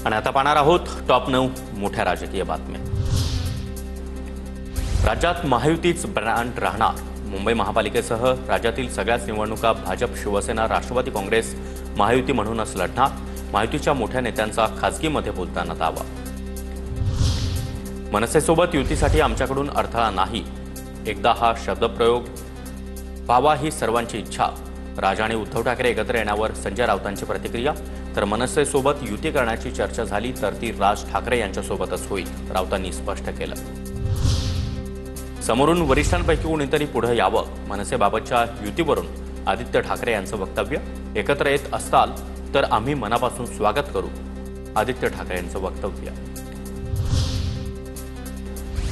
आणि आता पाहणार आहोत टॉप 9 मोठ्या राजकीय बातम्या। राज्यात महायुतीच ब्रँड राहणार। मुंबई महापालिकेसह राज्यातील सगळ्याच निवडणुका भाजप, शिवसेना, राष्ट्रवादी काँग्रेस महायुती म्हणूनच लढणार। महायुतीच्या मोठ्या नेत्यांचा खासगीमध्ये बोलताना दावा। मनसेसोबत युतीसाठी आमच्याकडून अडथळा नाही। एकदा हा शब्दप्रयोग व्हावा ही सर्वांची इच्छा। राज आणि उद्धव ठाकरे एकत्र येण्यावर संजय राऊतांची प्रतिक्रिया। तर मनसेसोबत युती करण्याची चर्चा झाली तर ती राज ठाकरे यांच्यासोबतच होईल, राऊतांनी स्पष्ट केलं। समोरून वरिष्ठांपैकी कोणीतरी पुढे यावं, मनसेबाबतच्या युतीवरून आदित्य ठाकरे यांचं वक्तव्य। एकत्र येत असताल तर आम्ही मनापासून स्वागत करू, आदित्य ठाकरे यांचं वक्तव्य।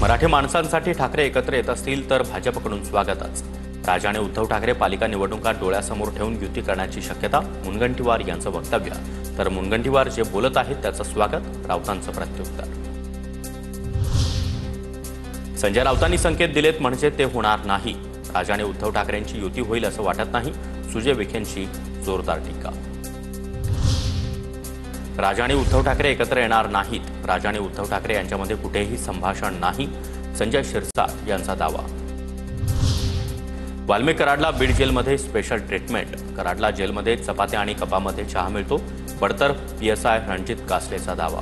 मराठी माणसांसाठी ठाकरे एकत्र येत असतील तर भाजपकडून स्वागतच। राज आणि उद्धव ठाकरे पालिका निवडणुका डोळ्यासमोर ठेवून युती करण्याची शक्यता, मुनगंटीवार यांचं वक्तव्य। तर मुनगंटीवार जे बोलत आहेत त्याचं स्वागत, राऊतांचं प्रत्युत्तर। संजय राऊतांनी संकेत दिलेत म्हणजे ते होणार नाही। राज आणि उद्धव ठाकरेंची युती होईल असं वाटत नाही, सुजय विखेंची जोरदार टीका। राज आणि उद्धव ठाकरे एकत्र येणार नाहीत। राज आणि उद्धव ठाकरे यांच्यामध्ये कुठेही संभाषण नाही, संजय शिरसाट यांचा दावा। वाल्मिक कराडला बीड जेलमध्ये स्पेशल ट्रीटमेंट। कराडला जेलमध्ये चपात्या आणि कपामध्ये चहा मिळतो, बडतर्फ पीएसआय रणजित कासलेचा दावा।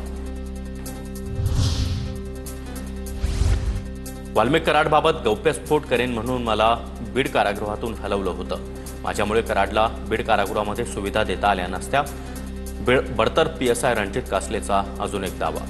वाल्मिक कराडबाबत गौप्यस्फोट करेन म्हणून मला बीड कारागृहातून हलवलं होतं। माझ्यामुळे कराडला बीड कारागृहामध्ये सुविधा देता आल्या नसत्या, बडतर्फ पीएसआय रणजित कासलेचा अजून एक दावा।